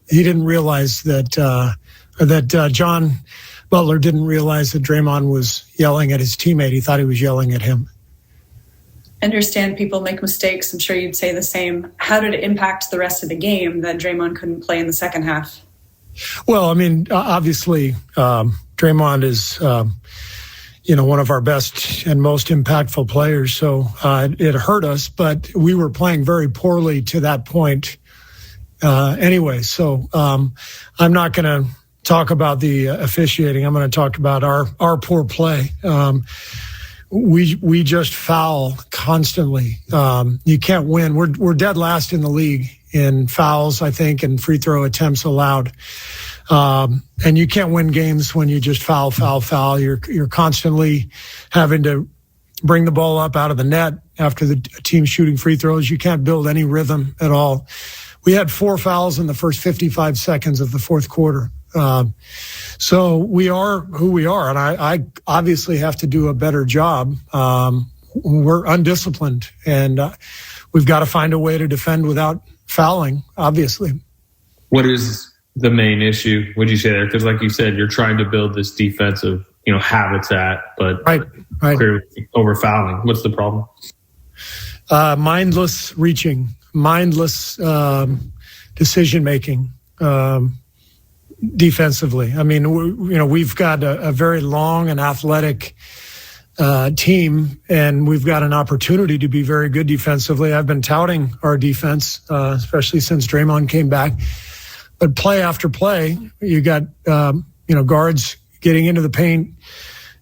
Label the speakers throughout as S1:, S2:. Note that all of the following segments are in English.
S1: he didn't realize that John Butler didn't realize that Draymond was yelling at his teammate. He thought he was yelling at him.
S2: I understand people make mistakes. I'm sure you'd say the same. How did it impact the rest of the game that Draymond couldn't play in the second half?
S1: Well, I mean, obviously, Draymond is, one of our best and most impactful players. So it hurt us, but we were playing very poorly to that point anyway. So I'm not going to talk about the officiating. I'm going to talk about our poor play. We just foul constantly. You can't win. We're dead last in the league in fouls, I think, and free throw attempts allowed. And you can't win games when you just foul. You're constantly having to bring the ball up out of the net after the team's shooting free throws. You can't build any rhythm at all. We had 4 fouls in the first 55 seconds of the fourth quarter. So we are who we are, and I obviously have to do a better job. We're undisciplined, and we've got to find a way to defend without fouling, obviously.
S3: What is the main issue, would you say there? Because like you said, you're trying to build this defensive, habitat, but
S1: right.
S3: Clearly over fouling. What's the problem?
S1: Mindless reaching, mindless decision-making. Defensively, I mean, we've got a very long and athletic team, and we've got an opportunity to be very good defensively. I've been touting our defense, especially since Draymond came back. But play after play, you got guards getting into the paint,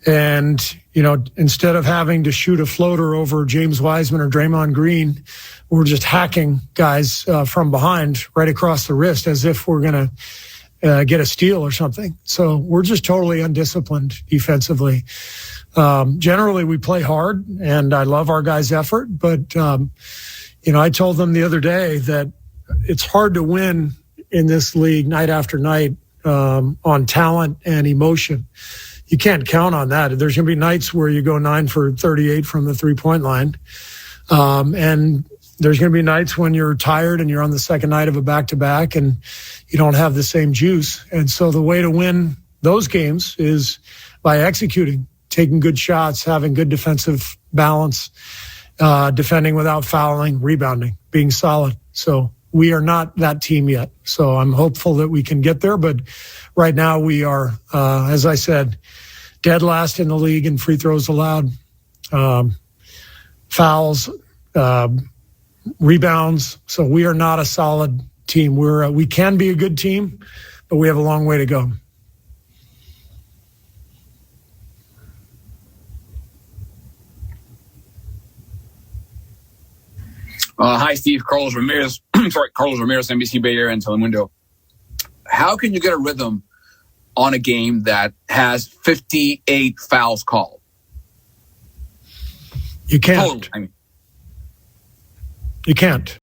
S1: and instead of having to shoot a floater over James Wiseman or Draymond Green, we're just hacking guys from behind right across the wrist as if we're going to get a steal or something. So we're just totally undisciplined defensively. Generally, we play hard, and I love our guys' effort. But, I told them the other day that it's hard to win in this league night after night on talent and emotion. You can't count on that. There's going to be nights where you go 9 for 38 from the 3-point line. And there's going to be nights when you're tired and you're on the second night of a back-to-back and you don't have the same juice. And so the way to win those games is by executing, taking good shots, having good defensive balance, defending without fouling, rebounding, being solid. So we are not that team yet. So I'm hopeful that we can get there. But right now we are, as I said, dead last in the league in free throws allowed, fouls, rebounds. So we are not a solid team. We can be a good team, but we have a long way to go.
S4: Hi, Steve. Carlos Ramirez, NBC Bay Area and Telemundo. How can you get a rhythm on a game that has 58 fouls called?
S1: You can't.
S4: Totally.
S1: You can't.